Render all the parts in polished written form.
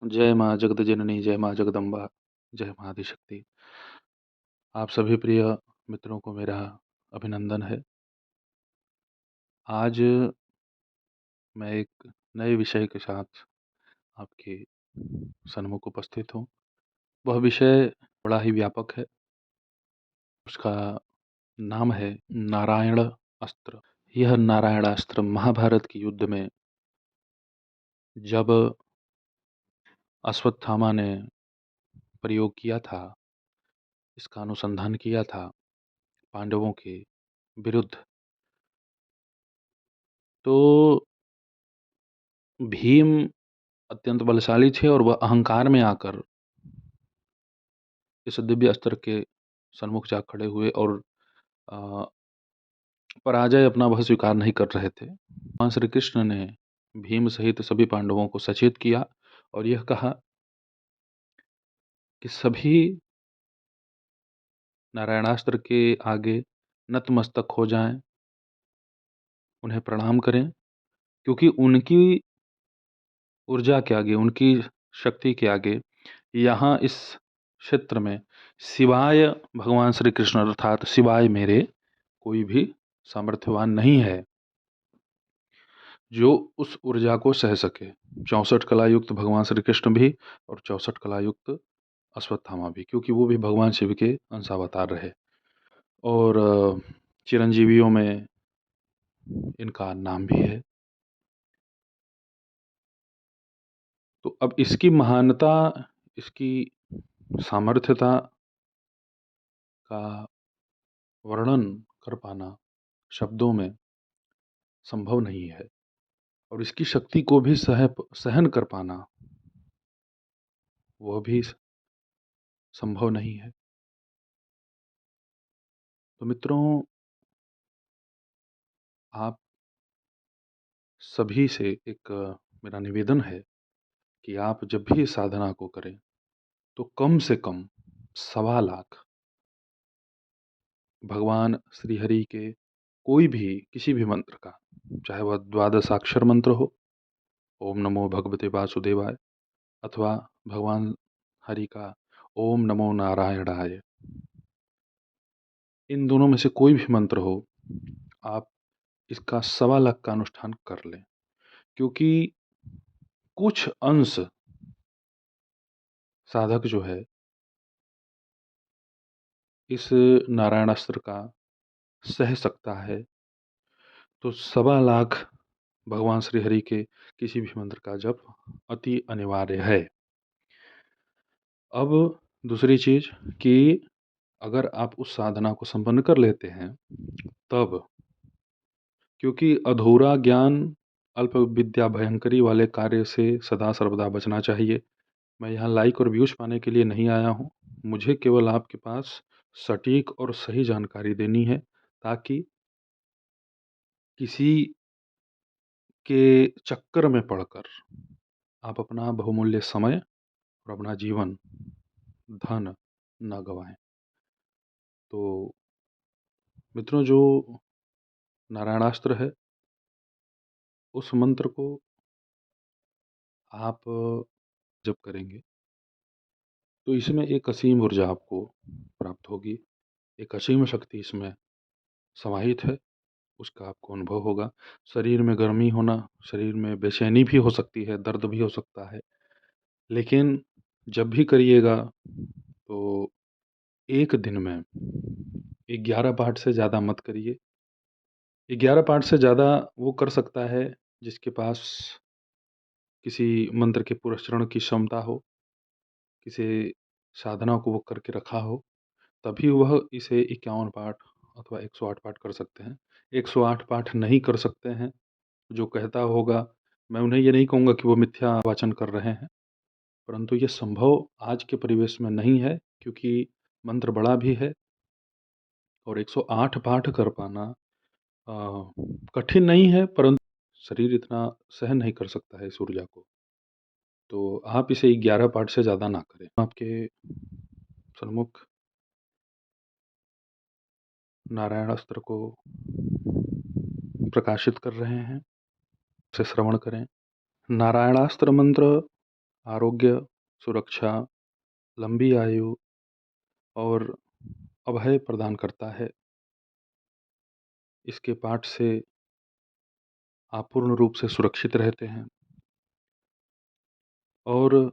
जय माँ जगदजननी, जय माँ जगदम्बा, जय माँ आदिशक्ति। आप सभी प्रिय मित्रों को मेरा अभिनंदन है। आज मैं एक नए विषय के साथ आपके सन्मुख उपस्थित हूँ। वह विषय बड़ा ही व्यापक है। उसका नाम है नारायण अस्त्र। यह नारायणास्त्र महाभारत के युद्ध में जब अश्वत्थामा ने प्रयोग किया था, इसका अनुसंधान किया था पांडवों के विरुद्ध, तो भीम अत्यंत बलशाली थे और वह अहंकार में आकर इस दिव्य अस्त्र के सन्मुख जा खड़े हुए और अ, पराजय अपना वह स्वीकार नहीं कर रहे थे। भगवान श्री कृष्ण ने भीम सहित सभी पांडवों को सचेत किया और यह कहा कि सभी नारायणास्त्र के आगे नतमस्तक हो जाएं, उन्हें प्रणाम करें, क्योंकि उनकी ऊर्जा के आगे, उनकी शक्ति के आगे यहाँ इस क्षेत्र में सिवाय भगवान श्री कृष्ण अर्थात सिवाय मेरे कोई भी सामर्थ्यवान नहीं है जो उस ऊर्जा को सह सके। 64 कला युक्त भगवान श्री कृष्ण भी और 64 कला युक्त अश्वत्थामा भी, क्योंकि वो भी भगवान शिव के अंशावतार रहे और चिरंजीवियों में इनका नाम भी है। तो अब इसकी महानता, इसकी सामर्थ्यता का वर्णन कर पाना शब्दों में संभव नहीं है और इसकी शक्ति को भी सहन कर पाना वह भी संभव नहीं है। तो मित्रों, आप सभी से एक मेरा निवेदन है कि आप जब भी इस साधना को करें तो कम से कम 1.25 लाख भगवान श्री हरि के कोई भी किसी भी मंत्र का, चाहे वह द्वादशाक्षर मंत्र हो, ओम नमो भगवते वासुदेवाय, अथवा भगवान हरि का ओम नमो नारायणाय, इन दोनों में से कोई भी मंत्र हो, आप इसका 1.25 लाख का अनुष्ठान कर लें, क्योंकि कुछ अंश साधक जो है इस नारायणास्त्र का सह सकता है, तो 1.25 लाख भगवान श्री हरि के किसी भी मंत्र का जप अति अनिवार्य है। अब दूसरी चीज कि अगर आप उस साधना को संपन्न कर लेते हैं तब, क्योंकि अधूरा ज्ञान, अल्प विद्या भयंकरी वाले कार्य से सदा सर्वदा बचना चाहिए। मैं यहाँ लाइक और व्यूज पाने के लिए नहीं आया हूँ, मुझे केवल आपके पास सटीक और सही जानकारी देनी है, ताकि किसी के चक्कर में पड़कर आप अपना बहुमूल्य समय और अपना जीवन, धन न गवाएं। तो मित्रों, जो नारायणास्त्र है उस मंत्र को आप जब करेंगे तो इसमें एक असीम ऊर्जा आपको प्राप्त होगी, एक असीम शक्ति इसमें समाहित है, उसका आपको अनुभव होगा। शरीर में गर्मी होना, शरीर में बेचैनी भी हो सकती है, दर्द भी हो सकता है, लेकिन जब भी करिएगा तो एक दिन में 11 पाठ से ज़्यादा मत करिए। 11 पाठ से ज़्यादा वो कर सकता है जिसके पास किसी मंत्र के पुरस्चरण की क्षमता हो, किसी साधना को वो करके रखा हो, तभी वह इसे 51 पाठ अथवा 108 पाठ कर सकते हैं। 108 पाठ नहीं कर सकते हैं जो कहता होगा, मैं उन्हें ये नहीं कहूँगा कि वो मिथ्या वाचन कर रहे हैं, परंतु ये संभव आज के परिवेश में नहीं है, क्योंकि मंत्र बड़ा भी है और 108 पाठ कर पाना अ, कठिन नहीं है, परंतु शरीर इतना सहन नहीं कर सकता है इस ऊर्जा को। तो आप इसे 11 पाठ से ज़्यादा ना करें। आपके सन्मुख नारायण अस्त्र को प्रकाशित कर रहे हैं, उसे श्रवण करें। नारायणास्त्र मंत्र आरोग्य, सुरक्षा, लंबी आयु और अभय प्रदान करता है। इसके पाठ से आप पूर्ण रूप से सुरक्षित रहते हैं और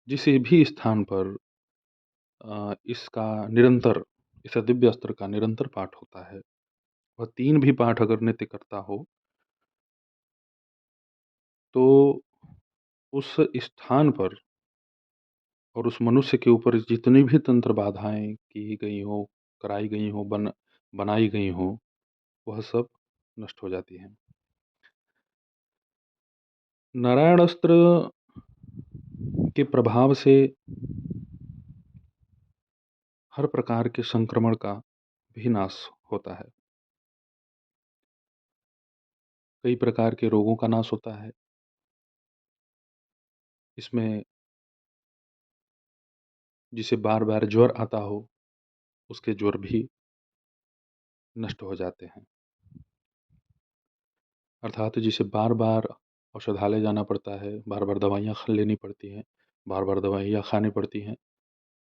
जिस भी स्थान पर इसका निरंतर इस दिव्य अस्त्र का निरंतर पाठ होता है, वह 3 भी पाठ अगर नित्य करता हो, तो उस स्थान पर और उस मनुष्य के ऊपर जितनी भी तंत्र बाधाएँ की गई हों, कराई गई हों, बनाई गई हों, वह सब नष्ट हो जाती हैं। नारायण अस्त्र के प्रभाव से हर प्रकार के संक्रमण का भी नाश होता है। कई प्रकार के रोगों का नाश होता है। इसमें जिसे बार-बार ज्वर आता हो, उसके ज्वर भी नष्ट हो जाते हैं। अर्थात जिसे बार-बार औषधालय जाना पड़ता है, बार-बार दवाइयाँ लेनी पड़ती हैं, बार-बार दवाइयाँ खानी पड़ती हैं,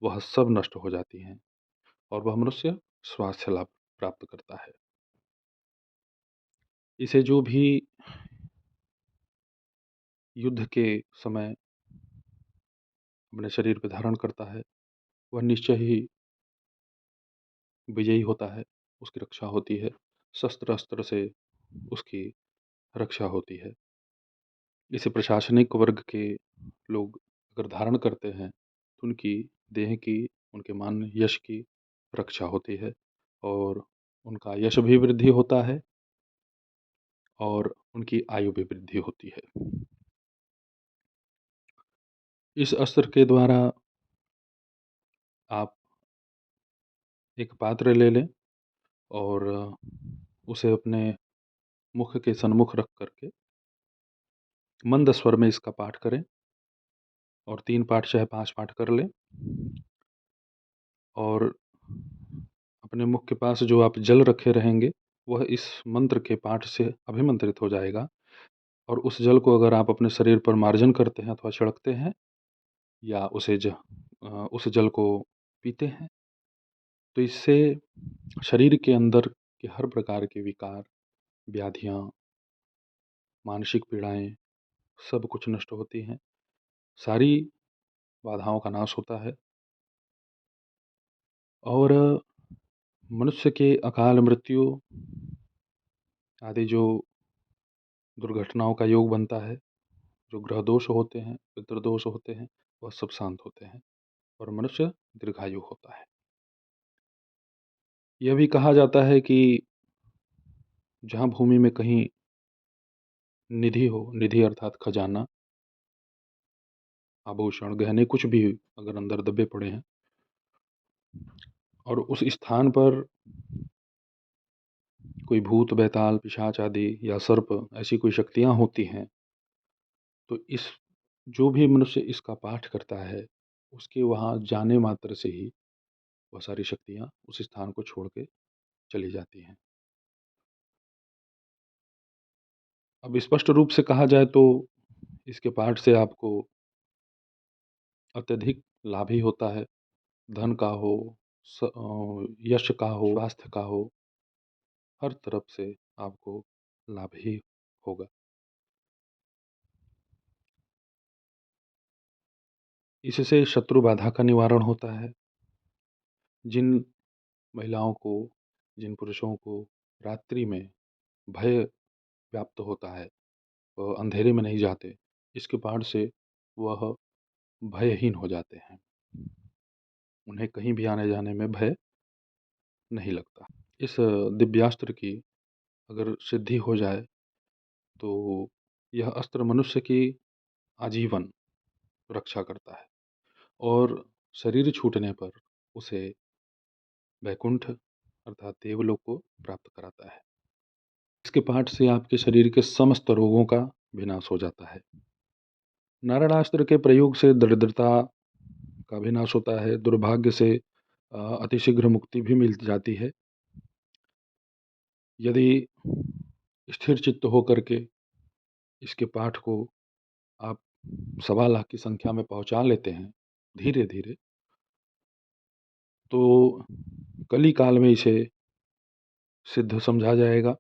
वह सब नष्ट हो जाती हैं और वह मनुष्य स्वास्थ्य लाभ प्राप्त करता है। इसे जो भी युद्ध के समय अपने शरीर पे धारण करता है, वह निश्चय ही विजयी होता है, उसकी रक्षा होती है, शस्त्र-अस्त्र से उसकी रक्षा होती है। इसे प्रशासनिक वर्ग के लोग अगर धारण करते हैं, तो उनकी देह की, उनके मान यश की रक्षा होती है और उनका यश भी वृद्धि होता है और उनकी आयु भी वृद्धि होती है। इस अस्त्र के द्वारा आप एक पात्र ले लें और उसे अपने मुख के सन्मुख रख कर के मंद स्वर में इसका पाठ करें और 3 पाठ चाहे 5 पाठ कर लें और अपने मुख के पास जो आप जल रखे रहेंगे, वह इस मंत्र के पाठ से अभिमंत्रित हो जाएगा और उस जल को अगर आप अपने शरीर पर मार्जन करते हैं अथवा छिड़कते हैं या उस जल को पीते हैं, तो इससे शरीर के अंदर के हर प्रकार के विकार, व्याधियाँ, मानसिक पीड़ाएँ सब कुछ नष्ट होती हैं। सारी बाधाओं का नाश होता है और मनुष्य के अकाल मृत्यु आदि जो दुर्घटनाओं का योग बनता है, जो ग्रह दोष होते हैं, पितृदोष होते हैं, वह सब शांत होते हैं और मनुष्य दीर्घायु होता है। यह भी कहा जाता है कि जहाँ भूमि में कहीं निधि हो, निधि अर्थात खजाना, आभूषण, गहने कुछ भी अगर अंदर दबे पड़े हैं और उस स्थान पर कोई भूत, बैताल, पिशाच आदि या सर्प ऐसी कोई शक्तियाँ होती हैं, तो इस जो भी मनुष्य इसका पाठ करता है, उसके वहाँ जाने मात्र से ही वह सारी शक्तियाँ उस स्थान को छोड़ के चली जाती हैं। अब स्पष्ट रूप से कहा जाए तो इसके पाठ से आपको अत्यधिक लाभ ही होता है। धन का हो, यश का हो, स्वास्थ्य का हो, हर तरफ से आपको लाभ ही होगा। इससे शत्रु बाधा का निवारण होता है। जिन महिलाओं को, जिन पुरुषों को रात्रि में भय व्याप्त होता है, वह अंधेरे में नहीं जाते, इसके पाठ से वह भयहीन हो जाते हैं। उन्हें कहीं भी आने-जाने में भय नहीं लगता। इस दिव्यास्त्र की अगर सिद्धि हो जाए, तो यह अस्त्र मनुष्य की आजीवन रक्षा करता है और शरीर छूटने पर उसे वैकुंठ अर्थात देवलोक को प्राप्त कराता है। इसके पाठ से आपके शरीर के समस्त रोगों का विनाश हो जाता है। नारायणास्त्र के प्रयोग से दरिद्रता का भी नाश होता है, दुर्भाग्य से अतिशीघ्र मुक्ति भी मिल जाती है। यदि स्थिर चित्त होकर के इसके पाठ को आप सवा लाख की संख्या में पहुँचा लेते हैं धीरे-धीरे, तो कली काल में इसे सिद्ध समझा जाएगा।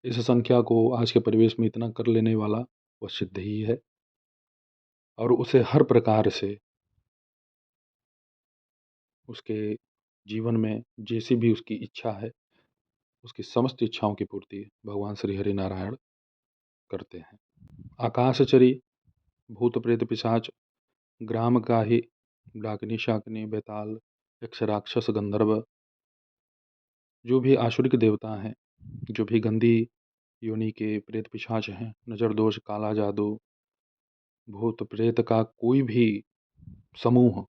इस संख्या को आज के परिवेश में इतना कर लेने वाला वह सिद्ध ही है, और उसे हर प्रकार से उसके जीवन में जैसी भी उसकी इच्छा है, उसकी समस्त इच्छाओं की पूर्ति भगवान श्री हरि नारायण करते हैं। आकाशचरी, भूत प्रेत पिशाच, ग्राम गाही, डाकिनी शाकिनी, बेताल, यक्ष राक्षस गंधर्व, जो भी आसुरिक देवता हैं, जो भी गंदी योनि के प्रेत पिशाच हैं, नजर दोष, काला जादू, भूत प्रेत का कोई भी समूह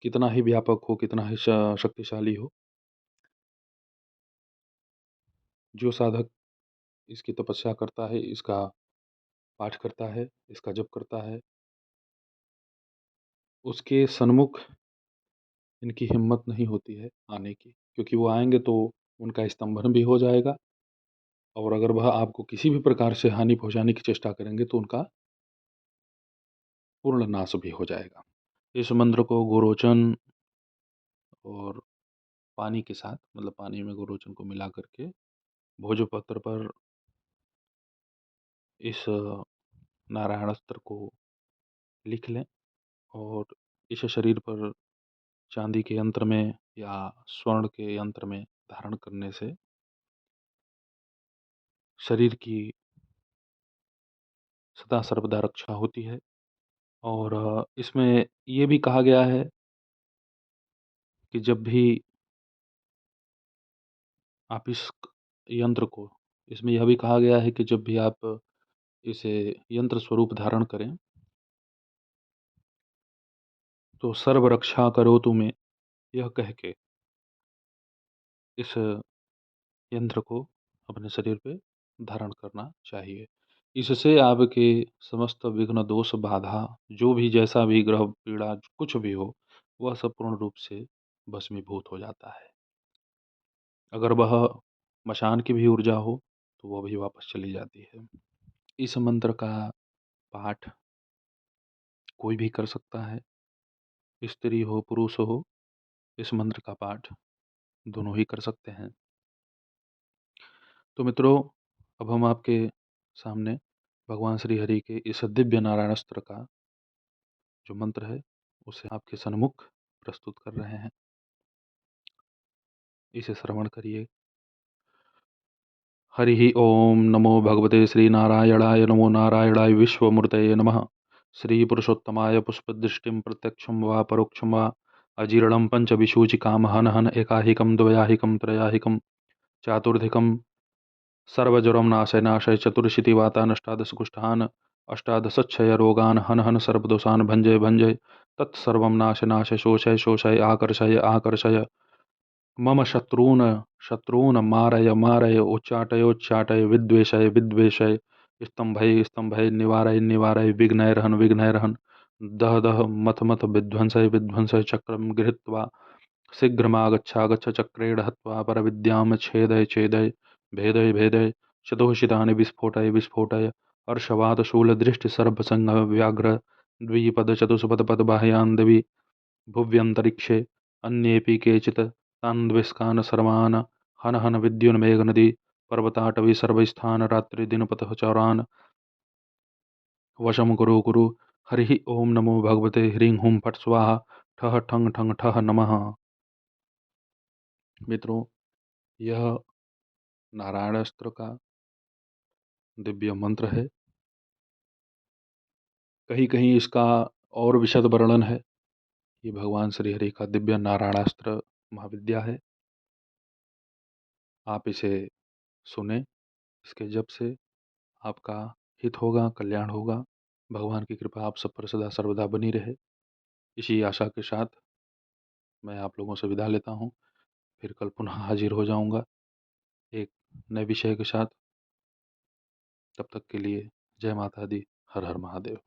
कितना ही व्यापक हो, कितना ही शक्तिशाली हो, जो साधक इसकी तपस्या करता है, इसका पाठ करता है, इसका जप करता है, उसके सन्मुख इनकी हिम्मत नहीं होती है आने की, क्योंकि वो आएंगे तो उनका स्तंभन भी हो जाएगा, और अगर वह आपको किसी भी प्रकार से हानि पहुंचाने की चेष्टा करेंगे तो उनका पूर्ण नाश भी हो जाएगा। इस मंत्र को गोरोचन और पानी के साथ, मतलब पानी में गोरोचन को मिला करके भोजपत्र पर इस नारायण अस्त्र को लिख लें, और इस शरीर पर चांदी के यंत्र में या स्वर्ण के यंत्र में धारण करने से शरीर की सदा सर्वदा रक्षा होती है। और इसमें ये भी कहा गया है कि जब भी आप इस यंत्र को, इसमें यह भी कहा गया है कि जब भी आप इसे यंत्र स्वरूप धारण करें तो सर्व रक्षा करो तुम्हें, यह कह के इस यंत्र को अपने शरीर पे धारण करना चाहिए। इससे आपके समस्त विघ्न दोष बाधा, जो भी जैसा भी ग्रह पीड़ा कुछ भी हो, वह सब पूर्ण रूप से भस्मीभूत हो जाता है। अगर वह मशान की भी ऊर्जा हो तो वह भी वापस चली जाती है। इस मंत्र का पाठ कोई भी कर सकता है, स्त्री हो पुरुष हो, इस मंत्र का पाठ दोनों ही कर सकते हैं। तो मित्रों, अब हम आपके सामने भगवान श्री हरि के इस दिव्य नारायण अस्त्र का जो मंत्र है उसे आपके सन्मुख प्रस्तुत कर रहे हैं। इसे श्रवण करिए। हरि ओम नमो भगवते श्री नारायणाय, नमो नारायणाय विश्वमूर्तये नमः। श्री पुरुषोत्तमाय पुष्पदृष्टिं प्रत्यक्षं वा परोक्षं वा अजीर्णं पंचविशूचिकां हन हन एकाहिकं द्वयाहिकं त्रयाहिकं चातुर्धिकं सर्वज्वरं नाशय नाशय चतुर्शीतिवातान् अष्टादशकुष्ठान् अष्टादशक्षय रोगान् हन हन सर्वदोषान् भञ्जय भञ्जय तत्सर्वं नाश नाश शोषय शोषय आकर्षय आकर्षय मम शत्रून् शत्रून् मारय मारय उच्चाटय उच्चाटय विद्वेषय विद्वेषय स्तंभय स्तंभय निवारय निवारय विघ्नैर्हन् विघ्नैर्हन् दह दह मथ मथ विध्वंसय विध्वंसय चक्रं गृहीत्वा शीघ्रमागच्छागच्छ चक्रेण हत्वा परविद्यां छेदय छेदय भेदय भेदय शतोषितानि विस्फोटय विस्फोटय हर्षवातशूलदृष्टिसर्पसंघव्याघ्र द्विपद चतुष्पद पदबाह्यान् दिवि भुव्यन्तरिक्षे अन्येऽपि केचित् तान् द्विष्कान् सर्वान् हन हन विद्युन्मेघनदी पर्वताटवी सर्वस्थान् रात्रिदिनपथः चौरान् वशं कुरु कुरु। हरिः ओम नमो भगवते ह्रीं हुं फट् स्वाहा ठः ठंग ठंग ठः नमः। मित्रों, यह नारायण अस्त्र का दिव्य मंत्र है। कहीं कहीं इसका और विशद वर्णन है। ये भगवान श्री हरि का दिव्य नारायणास्त्र महाविद्या है। आप इसे सुने, इसके जप से आपका हित होगा, कल्याण होगा। भगवान की कृपा आप सब पर सदा सर्वदा बनी रहे। इसी आशा के साथ मैं आप लोगों से विदा लेता हूँ। फिर कल पुनः हाजिर हो जाऊँगा एक नए विषय के साथ। तब तक के लिए जय माता दी, हर हर महादेव।